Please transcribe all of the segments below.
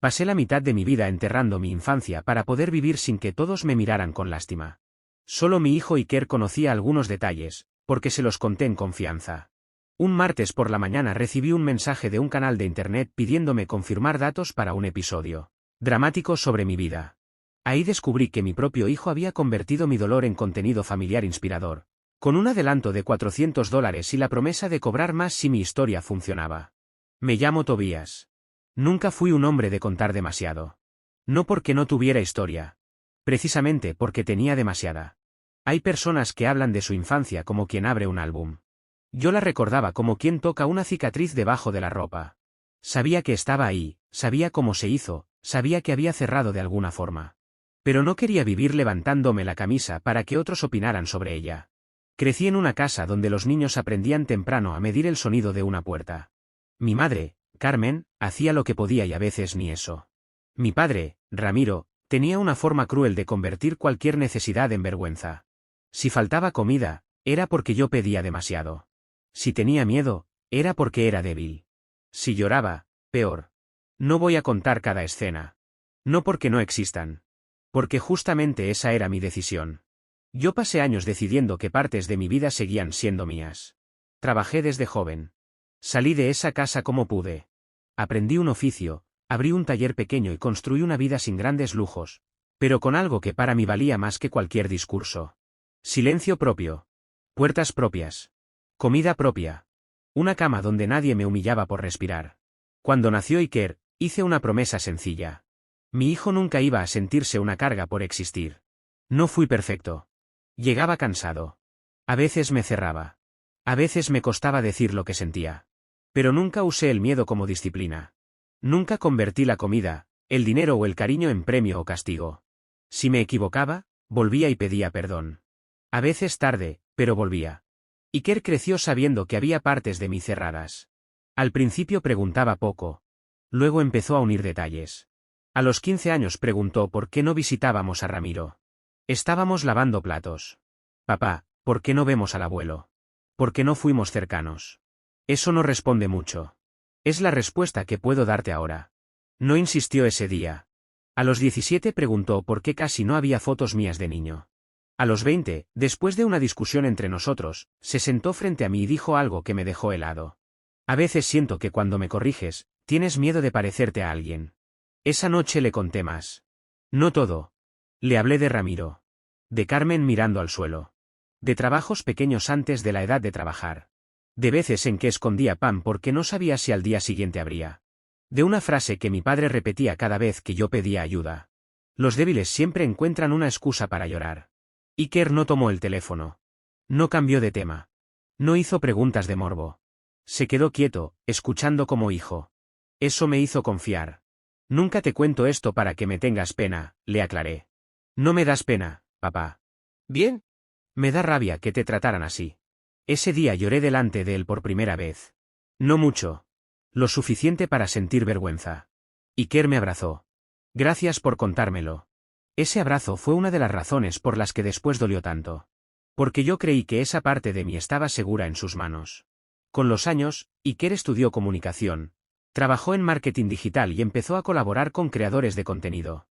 Pasé la mitad de mi vida enterrando mi infancia para poder vivir sin que todos me miraran con lástima. Solo mi hijo Iker conocía algunos detalles, porque se los conté en confianza. Un martes por la mañana recibí un mensaje de un canal de internet pidiéndome confirmar datos para un episodio dramático sobre mi vida. Ahí descubrí que mi propio hijo había convertido mi dolor en contenido familiar inspirador, con un adelanto de $400 y la promesa de cobrar más si mi historia funcionaba. Me llamo Tobías. Nunca fui un hombre de contar demasiado. No porque no tuviera historia. Precisamente porque tenía demasiada. Hay personas que hablan de su infancia como quien abre un álbum. Yo la recordaba como quien toca una cicatriz debajo de la ropa. Sabía que estaba ahí, sabía cómo se hizo, sabía que había cerrado de alguna forma. Pero no quería vivir levantándome la camisa para que otros opinaran sobre ella. Crecí en una casa donde los niños aprendían temprano a medir el sonido de una puerta. Mi madre, Carmen, hacía lo que podía y a veces ni eso. Mi padre, Ramiro, tenía una forma cruel de convertir cualquier necesidad en vergüenza. Si faltaba comida, era porque yo pedía demasiado. Si tenía miedo, era porque era débil. Si lloraba, peor. No voy a contar cada escena. No porque no existan. Porque justamente esa era mi decisión. Yo pasé años decidiendo que partes de mi vida seguían siendo mías. Trabajé desde joven. Salí de esa casa como pude. Aprendí un oficio, abrí un taller pequeño y construí una vida sin grandes lujos, pero con algo que para mí valía más que cualquier discurso. Silencio propio. Puertas propias. Comida propia. Una cama donde nadie me humillaba por respirar. Cuando nació Iker, hice una promesa sencilla. Mi hijo nunca iba a sentirse una carga por existir. No fui perfecto. Llegaba cansado. A veces me cerraba. A veces me costaba decir lo que sentía. Pero nunca usé el miedo como disciplina. Nunca convertí la comida, el dinero o el cariño en premio o castigo. Si me equivocaba, volvía y pedía perdón. A veces tarde, pero volvía. Iker creció sabiendo que había partes de mí cerradas. Al principio preguntaba poco. Luego empezó a unir detalles. A los 15 años preguntó por qué no visitábamos a Ramiro. Estábamos lavando platos. Papá, ¿por qué no vemos al abuelo? ¿Por qué no fuimos cercanos? Eso no responde mucho. Es la respuesta que puedo darte ahora. No insistió ese día. A los 17 preguntó por qué casi no había fotos mías de niño. A los 20, después de una discusión entre nosotros, se sentó frente a mí y dijo algo que me dejó helado. A veces siento que cuando me corriges, tienes miedo de parecerte a alguien. Esa noche le conté más. No todo. Le hablé de Ramiro. De Carmen mirando al suelo. De trabajos pequeños antes de la edad de trabajar. De veces en que escondía pan porque no sabía si al día siguiente habría. De una frase que mi padre repetía cada vez que yo pedía ayuda. Los débiles siempre encuentran una excusa para llorar. Iker no tomó el teléfono. No cambió de tema. No hizo preguntas de morbo. Se quedó quieto, escuchando como hijo. Eso me hizo confiar. Nunca te cuento esto para que me tengas pena, le aclaré. No me das pena, papá. Bien. Me da rabia que te trataran así. Ese día lloré delante de él por primera vez. No mucho. Lo suficiente para sentir vergüenza. Iker me abrazó. Gracias por contármelo. Ese abrazo fue una de las razones por las que después dolió tanto. Porque yo creí que esa parte de mí estaba segura en sus manos. Con los años, Iker estudió comunicación. Trabajó en marketing digital y empezó a colaborar con creadores de contenido.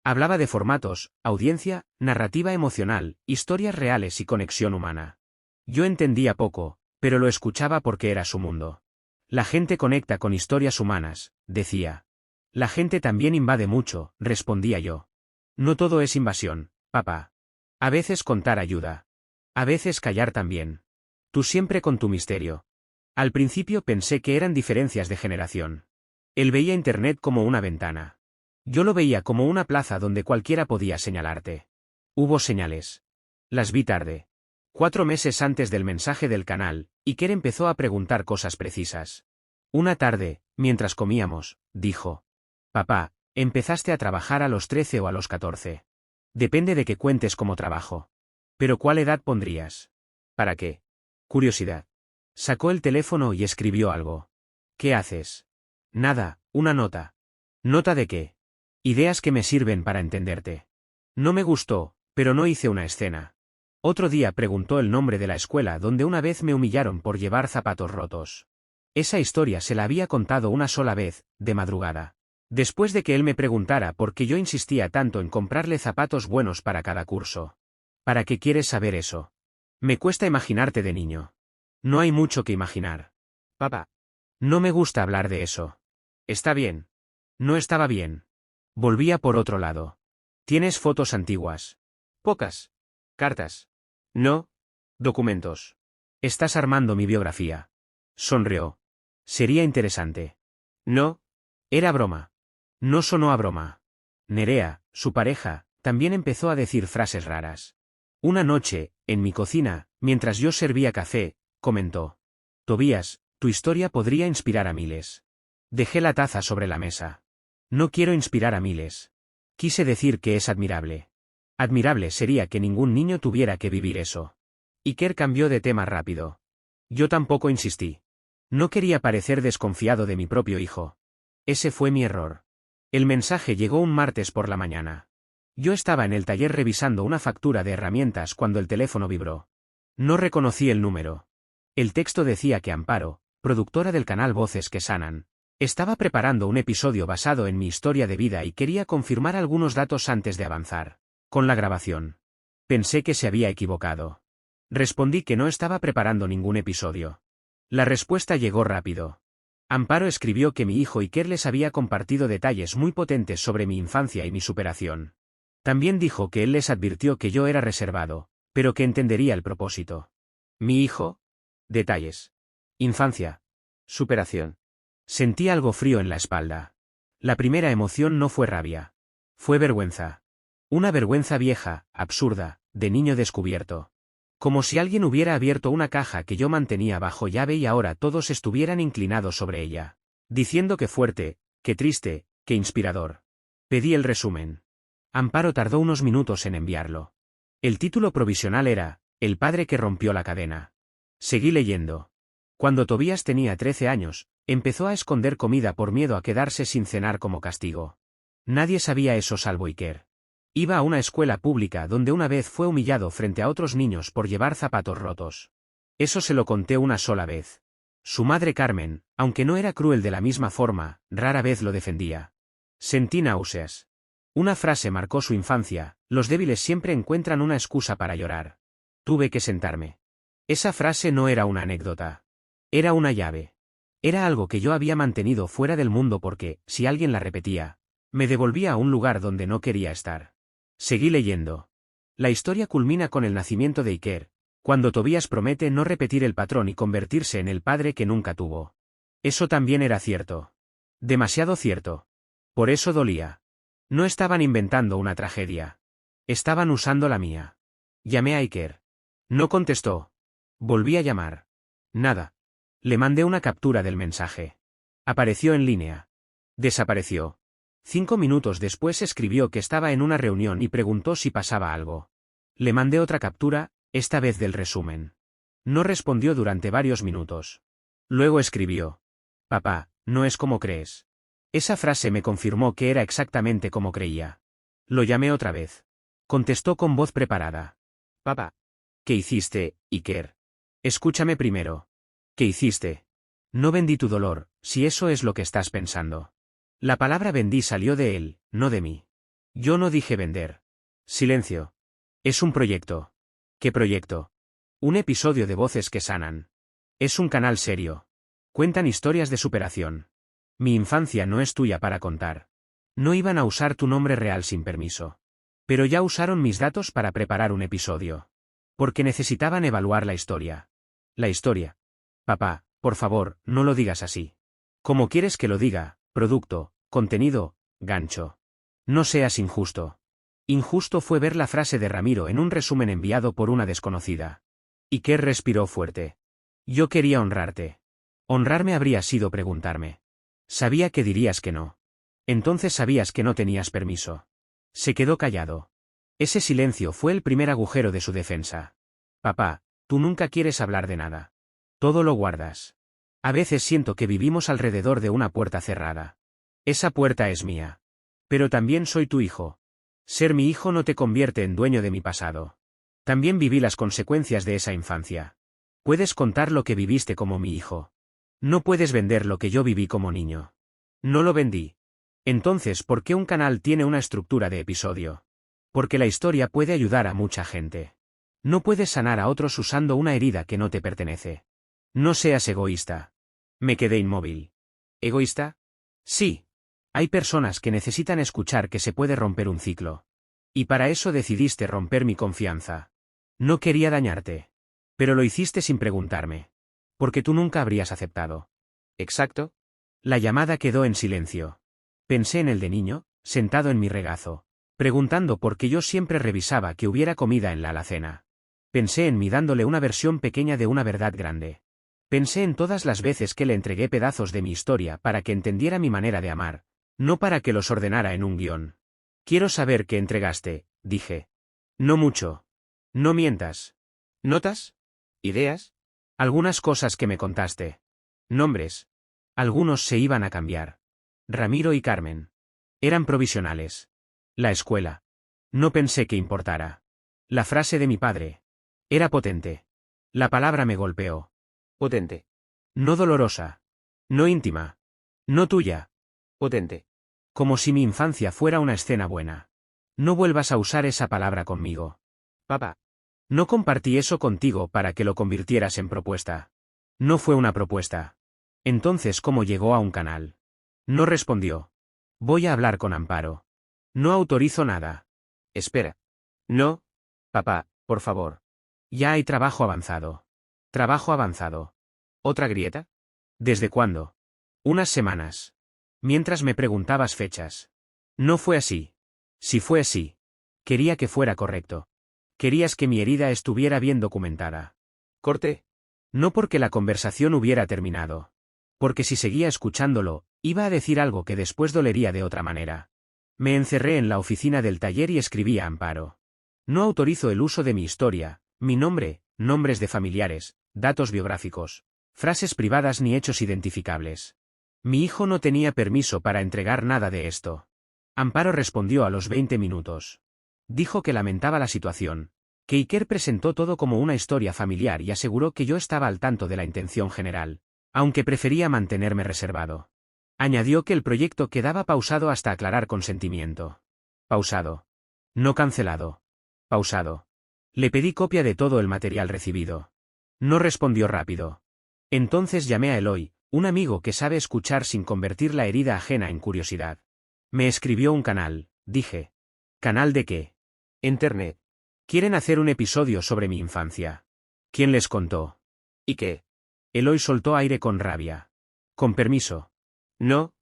Hablaba de formatos, audiencia, narrativa emocional, historias reales y conexión humana. Yo entendía poco, pero lo escuchaba porque era su mundo. La gente conecta con historias humanas, decía. La gente también invade mucho, respondía yo. No todo es invasión, papá. A veces contar ayuda. A veces callar también. Tú siempre con tu misterio. Al principio pensé que eran diferencias de generación. Él veía Internet como una ventana. Yo lo veía como una plaza donde cualquiera podía señalarte. Hubo señales. Las vi tarde. 4 meses antes del mensaje del canal, Iker empezó a preguntar cosas precisas. Una tarde, mientras comíamos, dijo. Papá, empezaste a trabajar a los 13 o a los 14. Depende de que cuentes como trabajo. Pero ¿cuál edad pondrías? ¿Para qué? Curiosidad. Sacó el teléfono y escribió algo. ¿Qué haces? Nada, una nota. ¿Nota de qué? Ideas que me sirven para entenderte. No me gustó, pero no hice una escena. Otro día preguntó el nombre de la escuela donde una vez me humillaron por llevar zapatos rotos. Esa historia se la había contado una sola vez, de madrugada. Después de que él me preguntara por qué yo insistía tanto en comprarle zapatos buenos para cada curso. ¿Para qué quieres saber eso? Me cuesta imaginarte de niño. No hay mucho que imaginar. Papá. No me gusta hablar de eso. Está bien. No estaba bien. Volvía por otro lado. ¿Tienes fotos antiguas? Pocas. ¿Cartas? No. Documentos. Estás armando mi biografía. Sonrió. Sería interesante. No. Era broma. No sonó a broma. Nerea, su pareja, también empezó a decir frases raras. Una noche, en mi cocina, mientras yo servía café, comentó. Tobías, tu historia podría inspirar a miles. Dejé la taza sobre la mesa. No quiero inspirar a miles. Quise decir que es admirable. Admirable sería que ningún niño tuviera que vivir eso. Iker cambió de tema rápido. Yo tampoco insistí. No quería parecer desconfiado de mi propio hijo. Ese fue mi error. El mensaje llegó un martes por la mañana. Yo estaba en el taller revisando una factura de herramientas cuando el teléfono vibró. No reconocí el número. El texto decía que Amparo, productora del canal Voces que Sanan, estaba preparando un episodio basado en mi historia de vida y quería confirmar algunos datos antes de avanzar con la grabación. Pensé que se había equivocado. Respondí que no estaba preparando ningún episodio. La respuesta llegó rápido. Amparo escribió que mi hijo Iker les había compartido detalles muy potentes sobre mi infancia y mi superación. También dijo que él les advirtió que yo era reservado, pero que entendería el propósito. Mi hijo. Detalles. Infancia. Superación. Sentí algo frío en la espalda. La primera emoción no fue rabia. Fue vergüenza. Una vergüenza vieja, absurda, de niño descubierto. Como si alguien hubiera abierto una caja que yo mantenía bajo llave y ahora todos estuvieran inclinados sobre ella. Diciendo que fuerte, que triste, que inspirador. Pedí el resumen. Amparo tardó unos minutos en enviarlo. El título provisional era, El padre que rompió la cadena. Seguí leyendo. Cuando Tobías tenía 13 años, empezó a esconder comida por miedo a quedarse sin cenar como castigo. Nadie sabía eso salvo Iker. Iba a una escuela pública donde una vez fue humillado frente a otros niños por llevar zapatos rotos. Eso se lo conté una sola vez. Su madre Carmen, aunque no era cruel de la misma forma, rara vez lo defendía. Sentí náuseas. Una frase marcó su infancia, los débiles siempre encuentran una excusa para llorar. Tuve que sentarme. Esa frase no era una anécdota. Era una llave. Era algo que yo había mantenido fuera del mundo porque, si alguien la repetía, me devolvía a un lugar donde no quería estar. Seguí leyendo. La historia culmina con el nacimiento de Iker, cuando Tobías promete no repetir el patrón y convertirse en el padre que nunca tuvo. Eso también era cierto. Demasiado cierto. Por eso dolía. No estaban inventando una tragedia. Estaban usando la mía. Llamé a Iker. No contestó. Volví a llamar. Nada. Le mandé una captura del mensaje. Apareció en línea. Desapareció. 5 minutos después escribió que estaba en una reunión y preguntó si pasaba algo. Le mandé otra captura, esta vez del resumen. No respondió durante varios minutos. Luego escribió. Papá, no es como crees. Esa frase me confirmó que era exactamente como creía. Lo llamé otra vez. Contestó con voz preparada. Papá. ¿Qué hiciste, Iker? Escúchame primero. ¿Qué hiciste? No vendí tu dolor, si eso es lo que estás pensando. La palabra vendí salió de él, no de mí. Yo no dije vender. Silencio. Es un proyecto. ¿Qué proyecto? Un episodio de Voces que Sanan. Es un canal serio. Cuentan historias de superación. Mi infancia no es tuya para contar. No iban a usar tu nombre real sin permiso. Pero ya usaron mis datos para preparar un episodio. Porque necesitaban evaluar la historia. La historia. Papá, por favor, no lo digas así. ¿Cómo quieres que lo diga? Producto, contenido, gancho. No seas injusto. Injusto fue ver la frase de Ramiro en un resumen enviado por una desconocida. Iker respiró fuerte. Yo quería honrarte. Honrarme habría sido preguntarme. Sabía que dirías que no. Entonces sabías que no tenías permiso. Se quedó callado. Ese silencio fue el primer agujero de su defensa. Papá, tú nunca quieres hablar de nada. Todo lo guardas. A veces siento que vivimos alrededor de una puerta cerrada. Esa puerta es mía. Pero también soy tu hijo. Ser mi hijo no te convierte en dueño de mi pasado. También viví las consecuencias de esa infancia. Puedes contar lo que viviste como mi hijo. No puedes vender lo que yo viví como niño. No lo vendí. Entonces, ¿por qué un canal tiene una estructura de episodio? Porque la historia puede ayudar a mucha gente. No puedes sanar a otros usando una herida que no te pertenece. No seas egoísta. Me quedé inmóvil. ¿Egoísta? Sí. Hay personas que necesitan escuchar que se puede romper un ciclo. Y para eso decidiste romper mi confianza. No quería dañarte. Pero lo hiciste sin preguntarme. Porque tú nunca habrías aceptado. ¿Exacto? La llamada quedó en silencio. Pensé en el de niño, sentado en mi regazo, preguntando por qué yo siempre revisaba que hubiera comida en la alacena. Pensé en mí dándole una versión pequeña de una verdad grande. Pensé en todas las veces que le entregué pedazos de mi historia para que entendiera mi manera de amar, no para que los ordenara en un guión. Quiero saber qué entregaste, dije. No mucho. No mientas. ¿Notas? ¿Ideas? Algunas cosas que me contaste. Nombres. Algunos se iban a cambiar. Ramiro y Carmen. Eran provisionales. La escuela. No pensé que importara. La frase de mi padre. Era potente. La palabra me golpeó. Potente. No dolorosa. No íntima. No tuya. Potente. Como si mi infancia fuera una escena buena. No vuelvas a usar esa palabra conmigo. Papá. No compartí eso contigo para que lo convirtieras en propuesta. No fue una propuesta. Entonces, ¿cómo llegó a un canal? No respondió. Voy a hablar con Amparo. No autorizo nada. Espera. No. Papá, por favor. Ya hay trabajo avanzado. Trabajo avanzado. ¿Otra grieta? ¿Desde cuándo? Unas semanas. Mientras me preguntabas fechas. No fue así. Si fue así. Quería que fuera correcto. Querías que mi herida estuviera bien documentada. Corté. No porque la conversación hubiera terminado. Porque si seguía escuchándolo, iba a decir algo que después dolería de otra manera. Me encerré en la oficina del taller y escribí a Amparo. No autorizo el uso de mi historia, mi nombre, nombres de familiares, datos biográficos, frases privadas ni hechos identificables. Mi hijo no tenía permiso para entregar nada de esto. Amparo respondió a los 20 minutos. Dijo que lamentaba la situación, que Iker presentó todo como una historia familiar y aseguró que yo estaba al tanto de la intención general, aunque prefería mantenerme reservado. Añadió que el proyecto quedaba pausado hasta aclarar consentimiento. Pausado. No cancelado. Pausado. Le pedí copia de todo el material recibido. No respondió rápido. Entonces llamé a Eloy, un amigo que sabe escuchar sin convertir la herida ajena en curiosidad. Me escribió un canal, dije. ¿Canal de qué? Internet. Quieren hacer un episodio sobre mi infancia. ¿Quién les contó? ¿Y qué? Eloy soltó aire con rabia. Con permiso. No.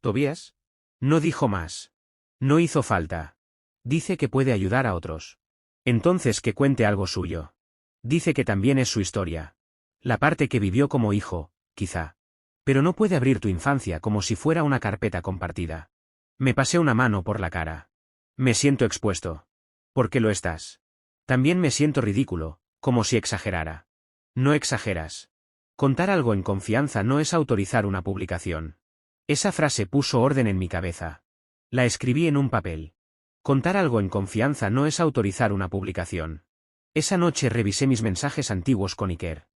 ¿Tobías? No dijo más. No hizo falta. Dice que puede ayudar a otros. Entonces que cuente algo suyo. Dice que también es su historia. La parte que vivió como hijo, quizá. Pero no puede abrir tu infancia como si fuera una carpeta compartida. Me pasé una mano por la cara. Me siento expuesto. ¿Por qué lo estás? También me siento ridículo, como si exagerara. No exageras. Contar algo en confianza no es autorizar una publicación. Esa frase puso orden en mi cabeza. La escribí en un papel. Contar algo en confianza no es autorizar una publicación. Esa noche revisé mis mensajes antiguos con Iker.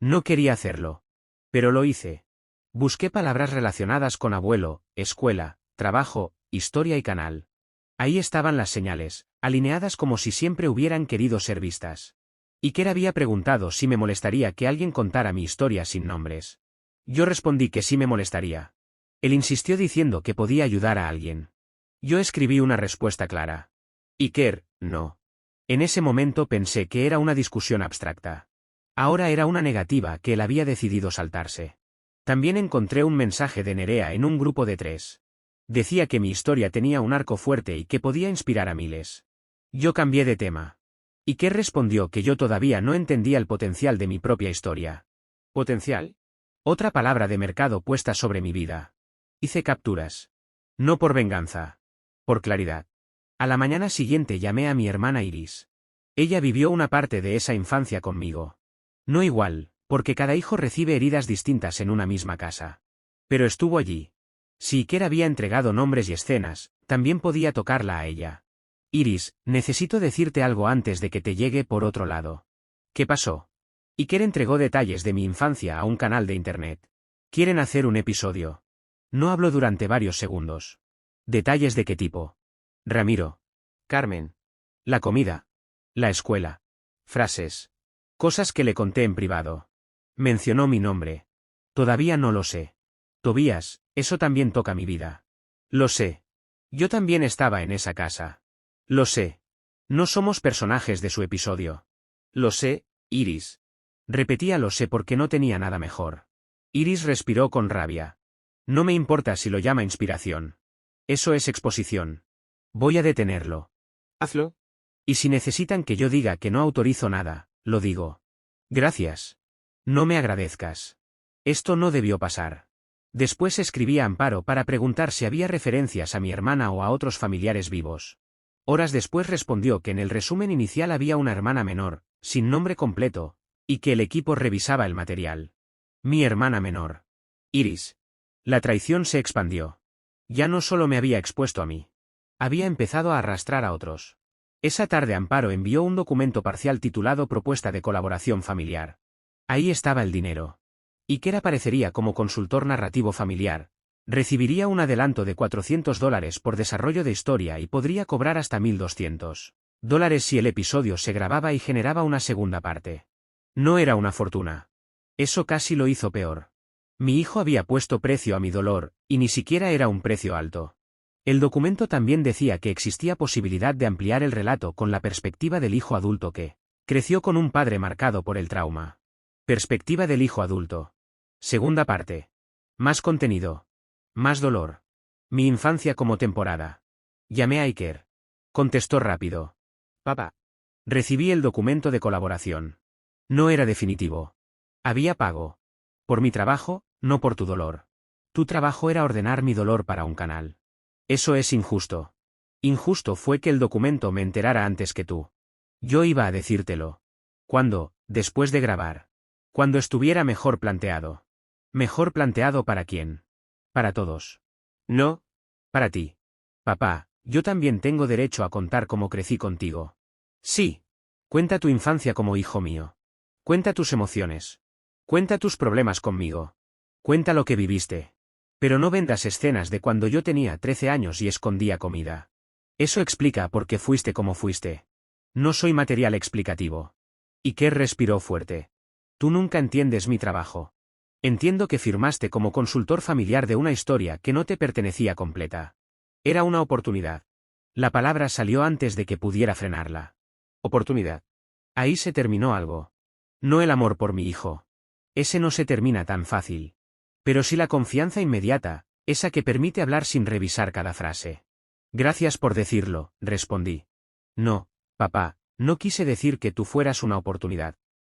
No quería hacerlo. Pero lo hice. Busqué palabras relacionadas con abuelo, escuela, trabajo, historia y canal. Ahí estaban las señales, alineadas como si siempre hubieran querido ser vistas. Iker había preguntado si me molestaría que alguien contara mi historia sin nombres. Yo respondí que sí me molestaría. Él insistió diciendo que podía ayudar a alguien. Yo escribí una respuesta clara. Iker, no. En ese momento pensé que era una discusión abstracta. Ahora era una negativa que él había decidido saltarse. También encontré un mensaje de Nerea en un grupo de 3. Decía que mi historia tenía un arco fuerte y que podía inspirar a miles. Yo cambié de tema. Iker respondió que yo todavía no entendía el potencial de mi propia historia. ¿Potencial? Otra palabra de mercado puesta sobre mi vida. Hice capturas. No por venganza. Por claridad. A la mañana siguiente llamé a mi hermana Iris. Ella vivió una parte de esa infancia conmigo. No igual, porque cada hijo recibe heridas distintas en una misma casa. Pero estuvo allí. Si Iker había entregado nombres y escenas, también podía tocarla a ella. Iris, necesito decirte algo antes de que te llegue por otro lado. ¿Qué pasó? Iker entregó detalles de mi infancia a un canal de internet. Quieren hacer un episodio. No habló durante varios segundos. ¿Detalles de qué tipo? Ramiro. Carmen. La comida. La escuela. Frases. Cosas que le conté en privado. Mencionó mi nombre. Todavía no lo sé. Tobías, eso también toca mi vida. Lo sé. Yo también estaba en esa casa. Lo sé. No somos personajes de su episodio. Lo sé, Iris. Repetía lo sé porque no tenía nada mejor. Iris respiró con rabia. No me importa si lo llama inspiración. Eso es exposición. Voy a detenerlo. Hazlo. Y si necesitan que yo diga que no autorizo nada, lo digo. Gracias. No me agradezcas. Esto no debió pasar. Después escribí a Amparo para preguntar si había referencias a mi hermana o a otros familiares vivos. Horas después respondió que en el resumen inicial había una hermana menor, sin nombre completo, y que el equipo revisaba el material. Mi hermana menor. Iris. La traición se expandió. Ya no solo me había expuesto a mí. Había empezado a arrastrar a otros. Esa tarde Amparo envió un documento parcial titulado Propuesta de colaboración familiar. Ahí estaba el dinero. Iker aparecería como consultor narrativo familiar. Recibiría un adelanto de $400 por desarrollo de historia y podría cobrar hasta $1.200 si el episodio se grababa y generaba una segunda parte. No era una fortuna. Eso casi lo hizo peor. Mi hijo había puesto precio a mi dolor, y ni siquiera era un precio alto. El documento también decía que existía posibilidad de ampliar el relato con la perspectiva del hijo adulto que creció con un padre marcado por el trauma. Perspectiva del hijo adulto. Segunda parte. Más contenido. Más dolor. Mi infancia como temporada. Llamé a Iker. Contestó rápido. Papá. Recibí el documento de colaboración. No era definitivo. Había pago. Por mi trabajo, no por tu dolor. Tu trabajo era ordenar mi dolor para un canal. Eso es injusto. Injusto fue que el documento me enterara antes que tú. Yo iba a decírtelo. ¿Cuándo? Después de grabar. Cuando estuviera mejor planteado. ¿Mejor planteado para quién? Para todos. No. Para ti. Papá, yo también tengo derecho a contar cómo crecí contigo. Sí. Cuenta tu infancia como hijo mío. Cuenta tus emociones. Cuenta tus problemas conmigo. Cuenta lo que viviste. Pero no vendas escenas de cuando yo tenía 13 años y escondía comida. Eso explica por qué fuiste como fuiste. No soy material explicativo. Iker respiró fuerte. Tú nunca entiendes mi trabajo. Entiendo que firmaste como consultor familiar de una historia que no te pertenecía completa. Era una oportunidad. La palabra salió antes de que pudiera frenarla. Oportunidad. Ahí se terminó algo. No el amor por mi hijo. Ese no se termina tan fácil. Pero sí la confianza inmediata, esa que permite hablar sin revisar cada frase. Gracias por decirlo, respondí. No, papá, no quise decir que tú fueras una oportunidad.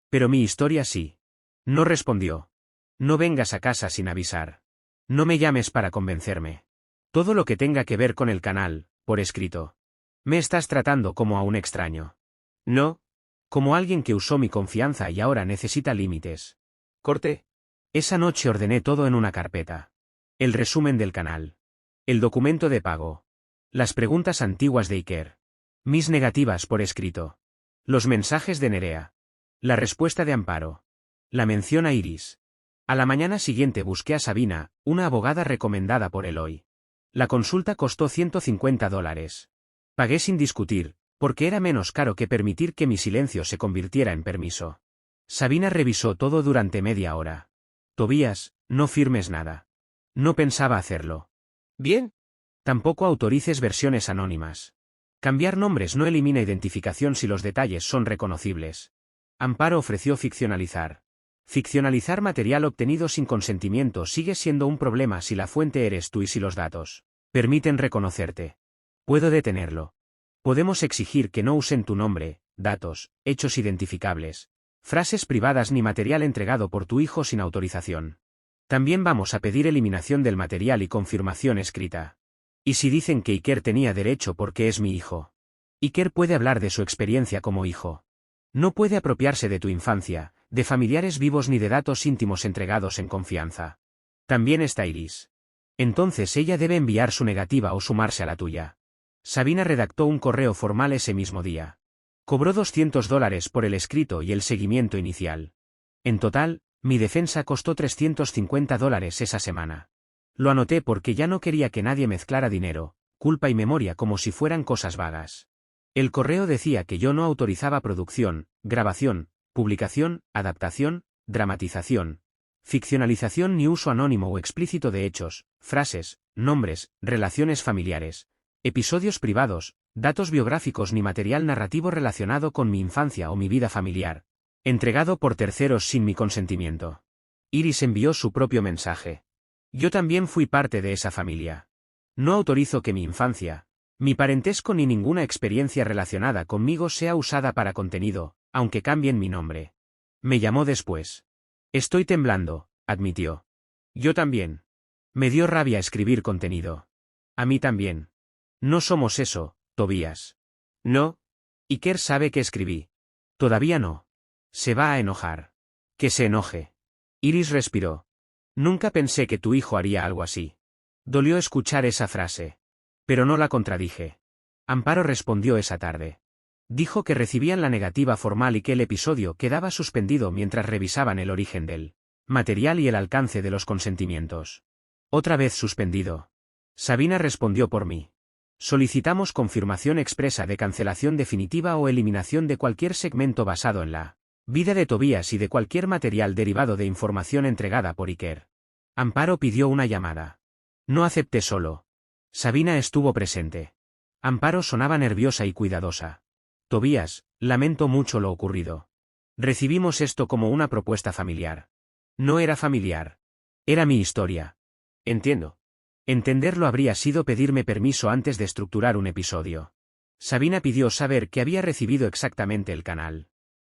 Pero mi historia sí. No respondió. No vengas a casa sin avisar. No me llames para convencerme. Todo lo que tenga que ver con el canal, por escrito. Me estás tratando como a un extraño. No. Como alguien que usó mi confianza y ahora necesita límites. Corte. Esa noche ordené todo en una carpeta. El resumen del canal. El documento de pago. Las preguntas antiguas de Iker. Mis negativas por escrito. Los mensajes de Nerea. La respuesta de Amparo. La mención a Iris. A la mañana siguiente busqué a Sabina, una abogada recomendada por Eloy. La consulta costó $150. Pagué sin discutir, porque era menos caro que permitir que mi silencio se convirtiera en permiso. Sabina revisó todo durante media hora. Tobías, no firmes nada. No pensaba hacerlo. Bien. Tampoco autorices versiones anónimas. Cambiar nombres no elimina identificación si los detalles son reconocibles. Amparo ofreció ficcionalizar. Ficcionalizar material obtenido sin consentimiento sigue siendo un problema si la fuente eres tú y si los datos permiten reconocerte. Puedo detenerlo. Podemos exigir que no usen tu nombre, datos, hechos identificables, frases privadas ni material entregado por tu hijo sin autorización. También vamos a pedir eliminación del material y confirmación escrita. ¿Y si dicen que Iker tenía derecho porque es mi hijo? Iker puede hablar de su experiencia como hijo. No puede apropiarse de tu infancia, de familiares vivos ni de datos íntimos entregados en confianza. También está Iris. Entonces ella debe enviar su negativa o sumarse a la tuya. Sabina redactó un correo formal ese mismo día. Cobró $200 por el escrito y el seguimiento inicial. En total, mi defensa costó $350 esa semana. Lo anoté porque ya no quería que nadie mezclara dinero, culpa y memoria como si fueran cosas vagas. El correo decía que yo no autorizaba producción, grabación, publicación, adaptación, dramatización, ficcionalización ni uso anónimo o explícito de hechos, frases, nombres, relaciones familiares, episodios privados, datos biográficos ni material narrativo relacionado con mi infancia o mi vida familiar, entregado por terceros sin mi consentimiento. Iris envió su propio mensaje. Yo también fui parte de esa familia. No autorizo que mi infancia, mi parentesco ni ninguna experiencia relacionada conmigo sea usada para contenido, aunque cambien mi nombre. Me llamó después. Estoy temblando, admitió. Yo también. Me dio rabia escribir contenido. A mí también. No somos eso, Tobías. No. Iker sabe que escribí. Todavía no. Se va a enojar. Que se enoje. Iris respiró. Nunca pensé que tu hijo haría algo así. Dolió escuchar esa frase. Pero no la contradije. Amparo respondió esa tarde. Dijo que recibían la negativa formal y que el episodio quedaba suspendido mientras revisaban el origen del material y el alcance de los consentimientos. Otra vez suspendido. Sabina respondió por mí. Solicitamos confirmación expresa de cancelación definitiva o eliminación de cualquier segmento basado en la vida de Tobías y de cualquier material derivado de información entregada por Iker. Amparo pidió una llamada. No acepté solo. Sabina estuvo presente. Amparo sonaba nerviosa y cuidadosa. Tobías, lamento mucho lo ocurrido. Recibimos esto como una propuesta familiar. No era familiar. Era mi historia. Entiendo. Entenderlo habría sido pedirme permiso antes de estructurar un episodio. Sabina pidió saber qué había recibido exactamente el canal.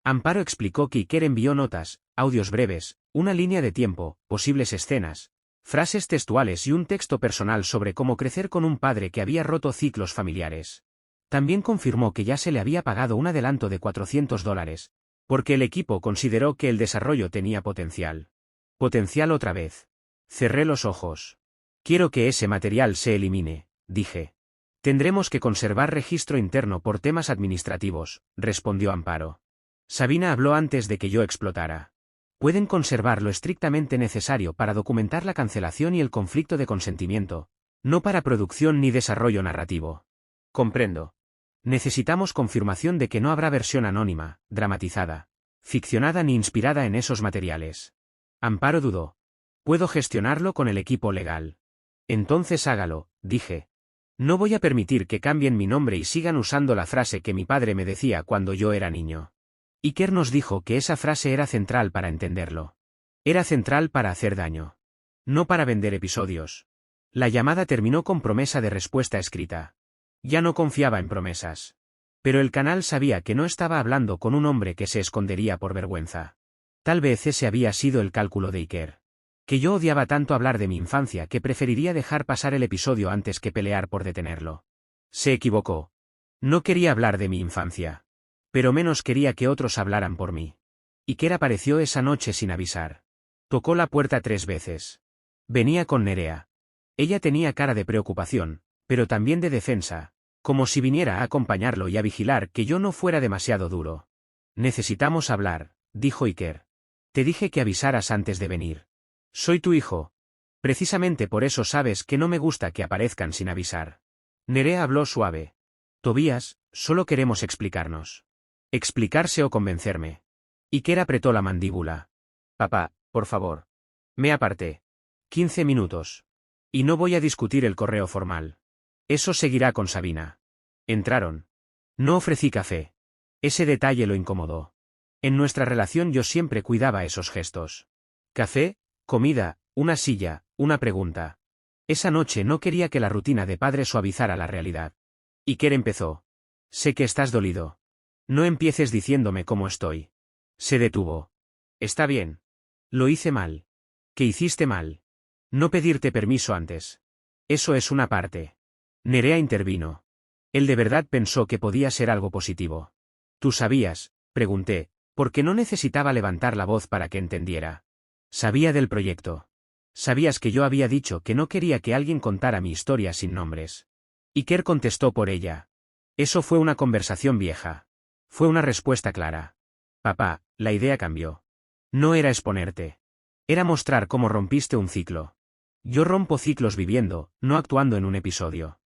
Amparo explicó que Iker envió notas, audios breves, una línea de tiempo, posibles escenas, frases textuales y un texto personal sobre cómo crecer con un padre que había roto ciclos familiares. También confirmó que ya se le había pagado un adelanto de $400, porque el equipo consideró que el desarrollo tenía potencial. Potencial otra vez. Cerré los ojos. Quiero que ese material se elimine, dije. Tendremos que conservar registro interno por temas administrativos, respondió Amparo. Sabina habló antes de que yo explotara. Pueden conservar lo estrictamente necesario para documentar la cancelación y el conflicto de consentimiento, no para producción ni desarrollo narrativo. Comprendo. Necesitamos confirmación de que no habrá versión anónima, dramatizada, ficcionada ni inspirada en esos materiales. Amparo dudó. Puedo gestionarlo con el equipo legal. Entonces hágalo, dije. No voy a permitir que cambien mi nombre y sigan usando la frase que mi padre me decía cuando yo era niño. Iker nos dijo que esa frase era central para entenderlo. Era central para hacer daño. No para vender episodios. La llamada terminó con promesa de respuesta escrita. Ya no confiaba en promesas. Pero el canal sabía que no estaba hablando con un hombre que se escondería por vergüenza. Tal vez ese había sido el cálculo de Iker. Que yo odiaba tanto hablar de mi infancia que preferiría dejar pasar el episodio antes que pelear por detenerlo. Se equivocó. No quería hablar de mi infancia. Pero menos quería que otros hablaran por mí. Iker apareció esa noche sin avisar. Tocó la puerta 3 veces. Venía con Nerea. Ella tenía cara de preocupación, pero también de defensa, como si viniera a acompañarlo y a vigilar que yo no fuera demasiado duro. Necesitamos hablar, dijo Iker. Te dije que avisaras antes de venir. Soy tu hijo. Precisamente por eso sabes que no me gusta que aparezcan sin avisar. Nerea habló suave. Tobías, solo queremos explicarnos. Explicarse o convencerme. Iker apretó la mandíbula. Papá, por favor. Me aparté. 15 minutos. Y no voy a discutir el correo formal. Eso seguirá con Sabina. Entraron. No ofrecí café. Ese detalle lo incomodó. En nuestra relación yo siempre cuidaba esos gestos. Café, comida, una silla, una pregunta. Esa noche no quería que la rutina de padre suavizara la realidad. Iker empezó. Sé que estás dolido. No empieces diciéndome cómo estoy. Se detuvo. Está bien. Lo hice mal. ¿Qué hiciste mal? No pedirte permiso antes. Eso es una parte. Nerea intervino. Él de verdad pensó que podía ser algo positivo. ¿Tú sabías? Pregunté, porque no necesitaba levantar la voz para que entendiera. Sabía del proyecto. Sabías que yo había dicho que no quería que alguien contara mi historia sin nombres. Iker contestó por ella. Eso fue una conversación vieja. Fue una respuesta clara. Papá, la idea cambió. No era exponerte. Era mostrar cómo rompiste un ciclo. Yo rompo ciclos viviendo, no actuando en un episodio.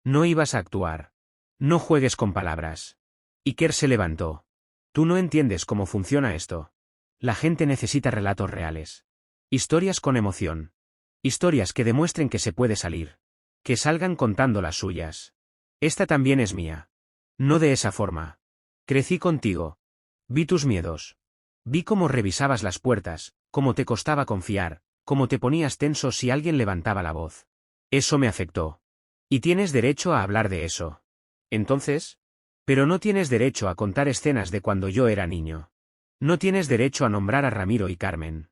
No ibas a actuar. No juegues con palabras. Iker se levantó. Tú no entiendes cómo funciona esto. La gente necesita relatos reales. Historias con emoción. Historias que demuestren que se puede salir. Que salgan contando las suyas. Esta también es mía. No de esa forma. Crecí contigo. Vi tus miedos. Vi cómo revisabas las puertas, cómo te costaba confiar, cómo te ponías tenso si alguien levantaba la voz. Eso me afectó. Y tienes derecho a hablar de eso. Entonces, pero no tienes derecho a contar escenas de cuando yo era niño. No tienes derecho a nombrar a Ramiro y Carmen.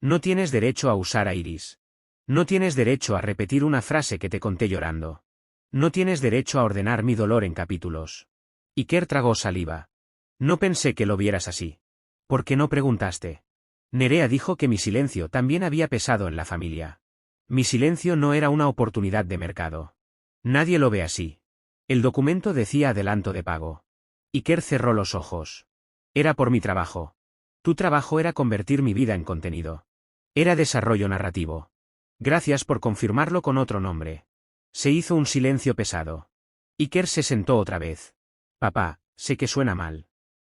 No tienes derecho a usar a Iris. No tienes derecho a repetir una frase que te conté llorando. No tienes derecho a ordenar mi dolor en capítulos. Iker tragó saliva. No pensé que lo vieras así. ¿Por qué no preguntaste? Nerea dijo que mi silencio también había pesado en la familia. Mi silencio no era una oportunidad de mercado. Nadie lo ve así. El documento decía adelanto de pago. Iker cerró los ojos. Era por mi trabajo. Tu trabajo era convertir mi vida en contenido. Era desarrollo narrativo. Gracias por confirmarlo con otro nombre. Se hizo un silencio pesado. Iker se sentó otra vez. Papá, sé que suena mal.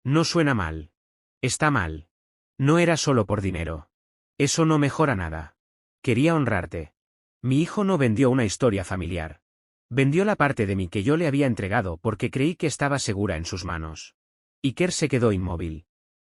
No suena mal. Está mal. No era solo por dinero. Eso no mejora nada. Quería honrarte. Mi hijo no vendió una historia familiar. Vendió la parte de mí que yo le había entregado porque creí que estaba segura en sus manos. Iker se quedó inmóvil.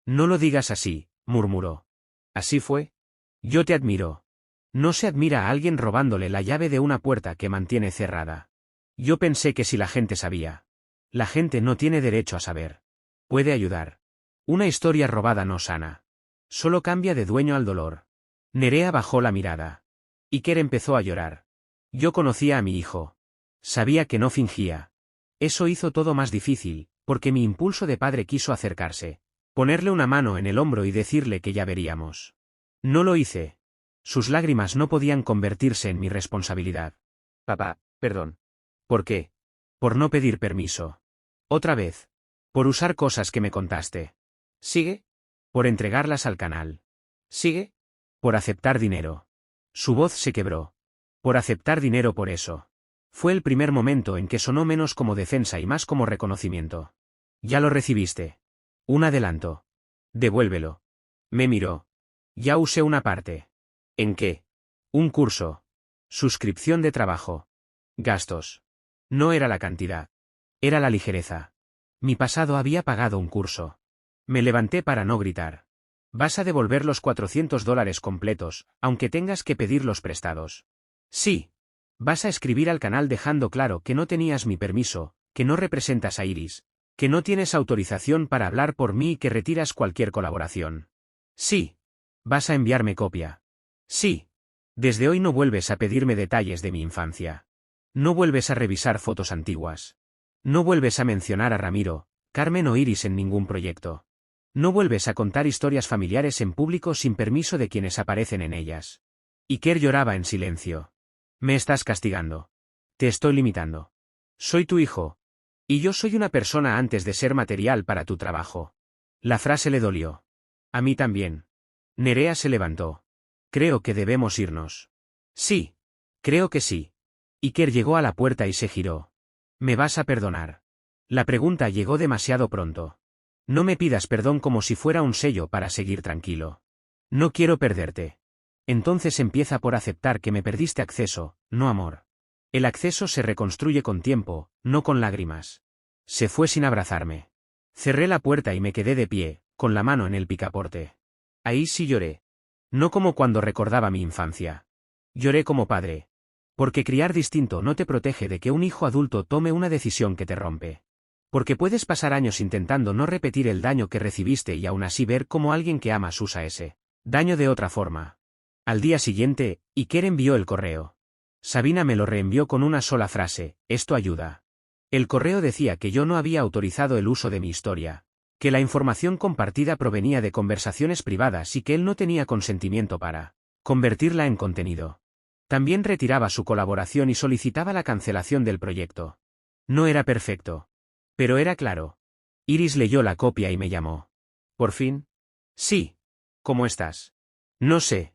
No lo digas así, murmuró. ¿Así fue? Yo te admiro. No se admira a alguien robándole la llave de una puerta que mantiene cerrada. Yo pensé que si la gente sabía. La gente no tiene derecho a saber. Puede ayudar. Una historia robada no sana. Solo cambia de dueño al dolor. Nerea bajó la mirada. Iker empezó a llorar. Yo conocía a mi hijo. Sabía que no fingía. Eso hizo todo más difícil, porque mi impulso de padre quiso acercarse, ponerle una mano en el hombro y decirle que ya veríamos. No lo hice. Sus lágrimas no podían convertirse en mi responsabilidad. Papá, perdón. ¿Por qué? Por no pedir permiso. Otra vez. Por usar cosas que me contaste. ¿Sigue? Por entregarlas al canal. ¿Sigue? Por aceptar dinero. Su voz se quebró. Por aceptar dinero por eso. Fue el primer momento en que sonó menos como defensa y más como reconocimiento. Ya lo recibiste. Un adelanto. Devuélvelo. Me miró. Ya usé una parte. ¿En qué? Un curso. Suscripción de trabajo. Gastos. No era la cantidad. Era la ligereza. Mi pasado había pagado un curso. Me levanté para no gritar. Vas a devolver los $400 completos, aunque tengas que pedirlos prestados. Sí. Vas a escribir al canal dejando claro que no tenías mi permiso, que no representas a Iris, que no tienes autorización para hablar por mí y que retiras cualquier colaboración. Sí. Vas a enviarme copia. Sí. Desde hoy no vuelves a pedirme detalles de mi infancia. No vuelves a revisar fotos antiguas. No vuelves a mencionar a Ramiro, Carmen o Iris en ningún proyecto. No vuelves a contar historias familiares en público sin permiso de quienes aparecen en ellas. Iker lloraba en silencio. Me estás castigando. Te estoy limitando. Soy tu hijo. Y yo soy una persona antes de ser material para tu trabajo. La frase le dolió. A mí también. Nerea se levantó. Creo que debemos irnos. Sí. Creo que sí. Iker llegó a la puerta y se giró. ¿Me vas a perdonar? La pregunta llegó demasiado pronto. No me pidas perdón como si fuera un sello para seguir tranquilo. No quiero perderte. Entonces empieza por aceptar que me perdiste acceso, no amor. El acceso se reconstruye con tiempo, no con lágrimas. Se fue sin abrazarme. Cerré la puerta y me quedé de pie, con la mano en el picaporte. Ahí sí lloré. No como cuando recordaba mi infancia. Lloré como padre. Porque criar distinto no te protege de que un hijo adulto tome una decisión que te rompe. Porque puedes pasar años intentando no repetir el daño que recibiste y aún así ver cómo alguien que amas usa ese daño de otra forma. Al día siguiente, Iker envió el correo. Sabina me lo reenvió con una sola frase: esto ayuda. El correo decía que yo no había autorizado el uso de mi historia, que la información compartida provenía de conversaciones privadas y que él no tenía consentimiento para convertirla en contenido. También retiraba su colaboración y solicitaba la cancelación del proyecto. No era perfecto. Pero era claro. Iris leyó la copia y me llamó. ¿Por fin? Sí. ¿Cómo estás? No sé.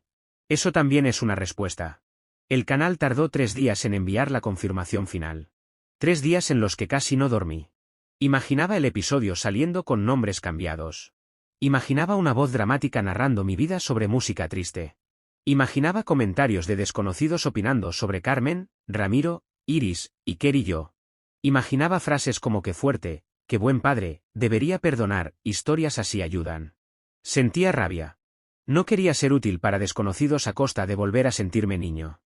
Eso también es una respuesta. El canal tardó 3 días en enviar la confirmación final. 3 días en los que casi no dormí. Imaginaba el episodio saliendo con nombres cambiados. Imaginaba una voz dramática narrando mi vida sobre música triste. Imaginaba comentarios de desconocidos opinando sobre Carmen, Ramiro, Iris, Iker y yo. Imaginaba frases como qué fuerte, qué buen padre, debería perdonar, historias así ayudan. Sentía rabia. No quería ser útil para desconocidos a costa de volver a sentirme niño.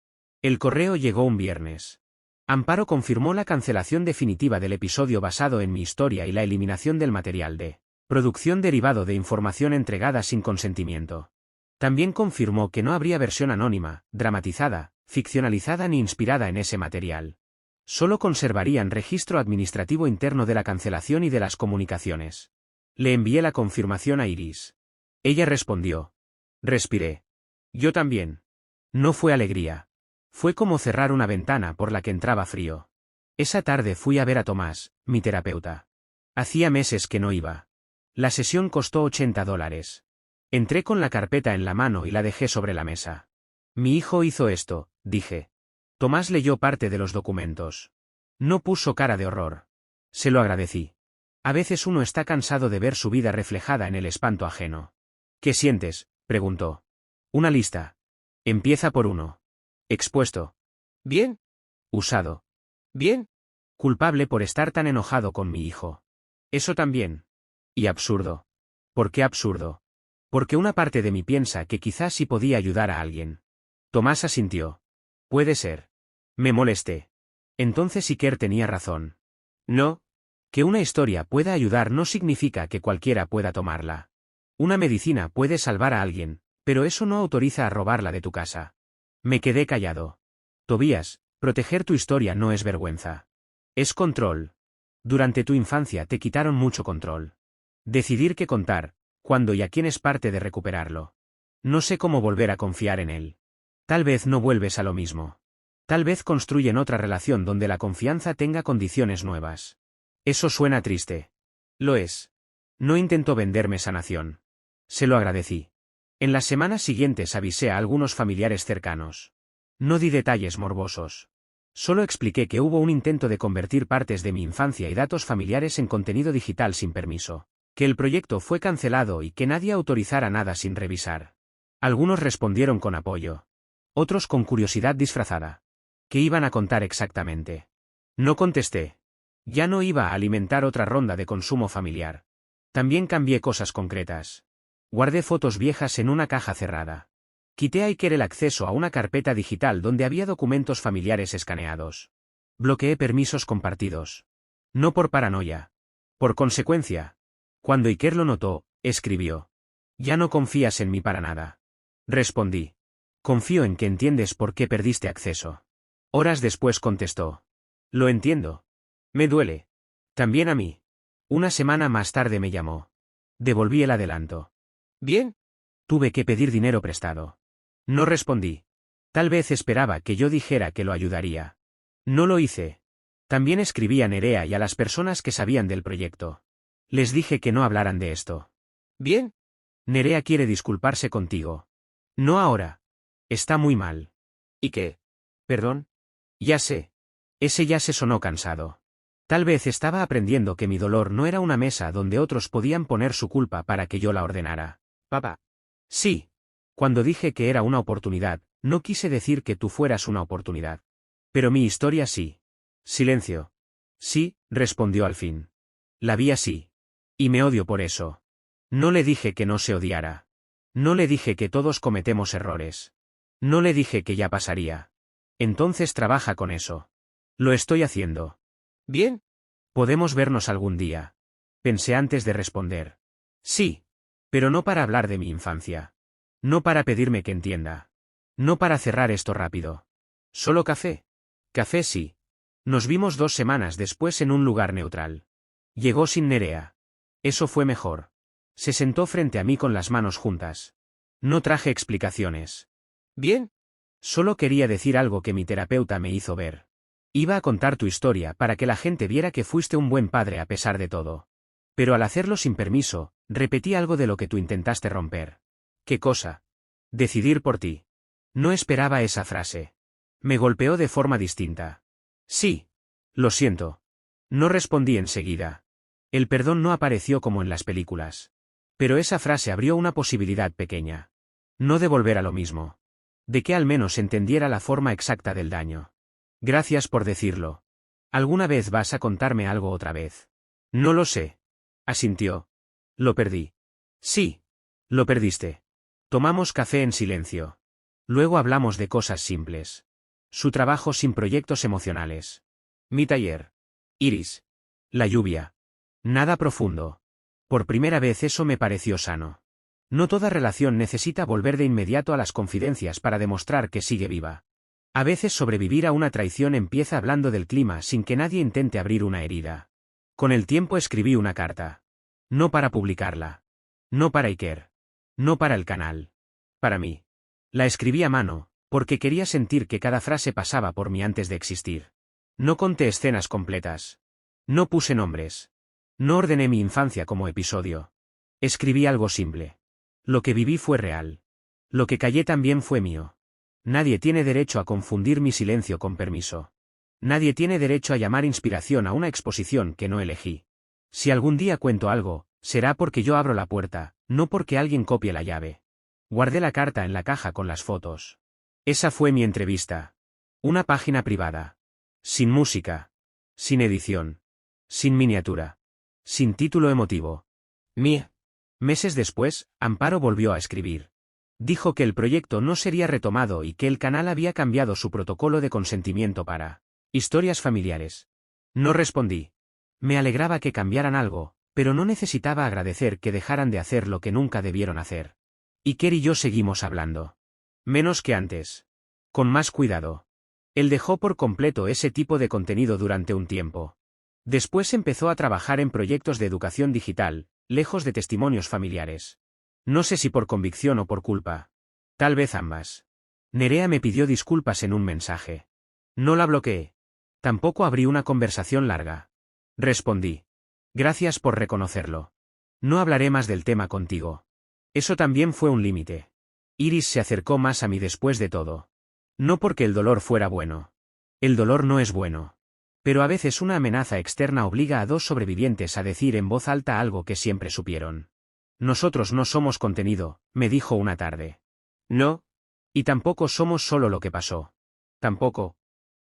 El correo llegó un viernes. Amparo confirmó la cancelación definitiva del episodio basado en mi historia y la eliminación del material de producción derivado de información entregada sin consentimiento. También confirmó que no habría versión anónima, dramatizada, ficcionalizada ni inspirada en ese material. Solo conservarían registro administrativo interno de la cancelación y de las comunicaciones. Le envié la confirmación a Iris. Ella respondió. Respiré. Yo también. No fue alegría. Fue como cerrar una ventana por la que entraba frío. Esa tarde fui a ver a Tomás, mi terapeuta. Hacía meses que no iba. La sesión costó $80. Entré con la carpeta en la mano y la dejé sobre la mesa. Mi hijo hizo esto, dije. Tomás leyó parte de los documentos. No puso cara de horror. Se lo agradecí. A veces uno está cansado de ver su vida reflejada en el espanto ajeno. ¿Qué sientes?, preguntó. Una lista. Empieza por 1. Expuesto. Bien. Usado. Bien. Culpable por estar tan enojado con mi hijo. Eso también. Y absurdo. ¿Por qué absurdo? Porque una parte de mí piensa que quizás sí podía ayudar a alguien. Tomás asintió. Puede ser. Me molesté. Entonces Iker tenía razón. No. Que una historia pueda ayudar no significa que cualquiera pueda tomarla. Una medicina puede salvar a alguien, pero eso no autoriza a robarla de tu casa. Me quedé callado. Tobías, proteger tu historia no es vergüenza. Es control. Durante tu infancia te quitaron mucho control. Decidir qué contar, cuándo y a quién es parte de recuperarlo. No sé cómo volver a confiar en él. Tal vez no vuelves a lo mismo. Tal vez construyen otra relación donde la confianza tenga condiciones nuevas. Eso suena triste. Lo es. No intentó venderme sanación. Se lo agradecí. En las semanas siguientes avisé a algunos familiares cercanos. No di detalles morbosos. Solo expliqué que hubo un intento de convertir partes de mi infancia y datos familiares en contenido digital sin permiso, que el proyecto fue cancelado y que nadie autorizara nada sin revisar. Algunos respondieron con apoyo. Otros con curiosidad disfrazada. ¿Qué iban a contar exactamente? No contesté. Ya no iba a alimentar otra ronda de consumo familiar. También cambié cosas concretas. Guardé fotos viejas en una caja cerrada. Quité a Iker el acceso a una carpeta digital donde había documentos familiares escaneados. Bloqueé permisos compartidos. No por paranoia. Por consecuencia. Cuando Iker lo notó, escribió. Ya no confías en mí para nada. Respondí. Confío en que entiendes por qué perdiste acceso. Horas después contestó. Lo entiendo. Me duele. También a mí. Una semana más tarde me llamó. Devolví el adelanto. Bien. Tuve que pedir dinero prestado. No respondí. Tal vez esperaba que yo dijera que lo ayudaría. No lo hice. También escribí a Nerea y a las personas que sabían del proyecto. Les dije que no hablaran de esto. Bien. Nerea quiere disculparse contigo. No ahora. Está muy mal. ¿Y qué? ¿Perdón? Ya sé. Ese ya se sonó cansado. Tal vez estaba aprendiendo que mi dolor no era una mesa donde otros podían poner su culpa para que yo la ordenara. Papá. Sí. Cuando dije que era una oportunidad, no quise decir que tú fueras una oportunidad. Pero mi historia sí. Silencio. Sí, respondió al fin. La vi así. Y me odio por eso. No le dije que no se odiara. No le dije que todos cometemos errores. No le dije que ya pasaría. Entonces trabaja con eso. Lo estoy haciendo. Bien. Podemos vernos algún día. Pensé antes de responder. Sí. Pero no para hablar de mi infancia. No para pedirme que entienda. No para cerrar esto rápido. Solo café. Café sí. Nos vimos 2 semanas después en un lugar neutral. Llegó sin Nerea. Eso fue mejor. Se sentó frente a mí con las manos juntas. No traje explicaciones. Bien. Solo quería decir algo que mi terapeuta me hizo ver. Iba a contar tu historia para que la gente viera que fuiste un buen padre a pesar de todo. Pero al hacerlo sin permiso, repetí algo de lo que tú intentaste romper. ¿Qué cosa? Decidir por ti. No esperaba esa frase. Me golpeó de forma distinta. Sí. Lo siento. No respondí enseguida. El perdón no apareció como en las películas. Pero esa frase abrió una posibilidad pequeña. No de volver a lo mismo. De que al menos entendiera la forma exacta del daño. Gracias por decirlo. ¿Alguna vez vas a contarme algo otra vez? No lo sé. Asintió. Lo perdí. Sí. Lo perdiste. Tomamos café en silencio. Luego hablamos de cosas simples. Su trabajo sin proyectos emocionales. Mi taller. Iris. La lluvia. Nada profundo. Por primera vez eso me pareció sano. No toda relación necesita volver de inmediato a las confidencias para demostrar que sigue viva. A veces sobrevivir a una traición empieza hablando del clima sin que nadie intente abrir una herida. Con el tiempo escribí una carta. No para publicarla. No para Iker. No para el canal. Para mí. La escribí a mano, porque quería sentir que cada frase pasaba por mí antes de existir. No conté escenas completas. No puse nombres. No ordené mi infancia como episodio. Escribí algo simple. Lo que viví fue real. Lo que callé también fue mío. Nadie tiene derecho a confundir mi silencio con permiso. Nadie tiene derecho a llamar inspiración a una exposición que no elegí. Si algún día cuento algo, será porque yo abro la puerta, no porque alguien copie la llave. Guardé la carta en la caja con las fotos. Esa fue mi entrevista. Una página privada. Sin música. Sin edición. Sin miniatura. Sin título emotivo. Mía. Meses después, Amparo volvió a escribir. Dijo que el proyecto no sería retomado y que el canal había cambiado su protocolo de consentimiento para historias familiares. No respondí. Me alegraba que cambiaran algo, pero no necesitaba agradecer que dejaran de hacer lo que nunca debieron hacer. Iker y yo seguimos hablando. Menos que antes. Con más cuidado. Él dejó por completo ese tipo de contenido durante un tiempo. Después empezó a trabajar en proyectos de educación digital, lejos de testimonios familiares. No sé si por convicción o por culpa. Tal vez ambas. Nerea me pidió disculpas en un mensaje. No la bloqueé. Tampoco abrí una conversación larga. Respondí. Gracias por reconocerlo. No hablaré más del tema contigo. Eso también fue un límite. Iris se acercó más a mí después de todo. No porque el dolor fuera bueno. El dolor no es bueno. Pero a veces una amenaza externa obliga a dos sobrevivientes a decir en voz alta algo que siempre supieron. Nosotros no somos contenido, me dijo una tarde. No. Y tampoco somos solo lo que pasó. Tampoco.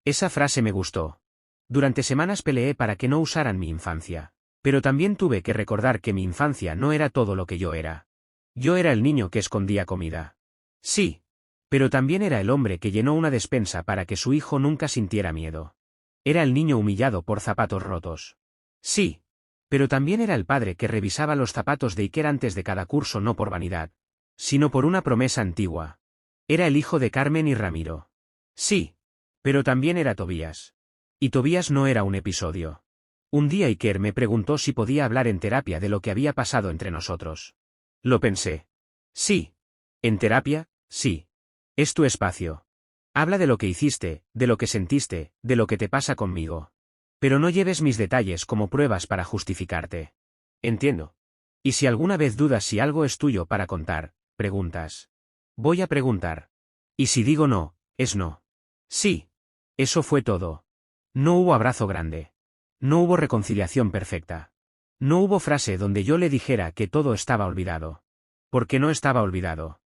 Esa frase me gustó. Durante semanas peleé para que no usaran mi infancia. Pero también tuve que recordar que mi infancia no era todo lo que yo era. Yo era el niño que escondía comida. Sí. Pero también era el hombre que llenó una despensa para que su hijo nunca sintiera miedo. Era el niño humillado por zapatos rotos. Sí. Pero también era el padre que revisaba los zapatos de Iker antes de cada curso no por vanidad, sino por una promesa antigua. Era el hijo de Carmen y Ramiro. Sí. Pero también era Tobías. Y Tobías no era un episodio. Un día Iker me preguntó si podía hablar en terapia de lo que había pasado entre nosotros. Lo pensé. Sí. ¿En terapia? Sí. Es tu espacio. Habla de lo que hiciste, de lo que sentiste, de lo que te pasa conmigo. Pero no lleves mis detalles como pruebas para justificarte. Entiendo. Y si alguna vez dudas si algo es tuyo para contar, preguntas. Voy a preguntar. Y si digo no, es no. Sí. Eso fue todo. No hubo abrazo grande. No hubo reconciliación perfecta. No hubo frase donde yo le dijera que todo estaba olvidado. Porque no estaba olvidado.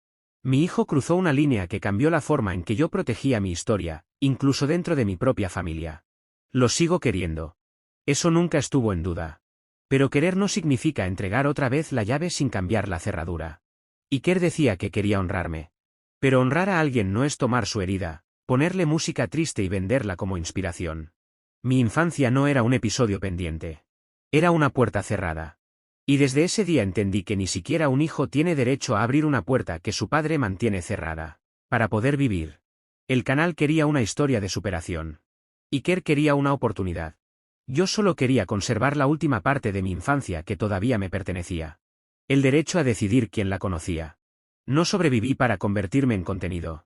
Mi hijo cruzó una línea que cambió la forma en que yo protegía mi historia, incluso dentro de mi propia familia. Lo sigo queriendo. Eso nunca estuvo en duda. Pero querer no significa entregar otra vez la llave sin cambiar la cerradura. Iker decía que quería honrarme. Pero honrar a alguien no es tomar su herida, ponerle música triste y venderla como inspiración. Mi infancia no era un episodio pendiente. Era una puerta cerrada. Y desde ese día entendí que ni siquiera un hijo tiene derecho a abrir una puerta que su padre mantiene cerrada. Para poder vivir. El canal quería una historia de superación. Iker quería una oportunidad. Yo solo quería conservar la última parte de mi infancia que todavía me pertenecía. El derecho a decidir quién la conocía. No sobreviví para convertirme en contenido.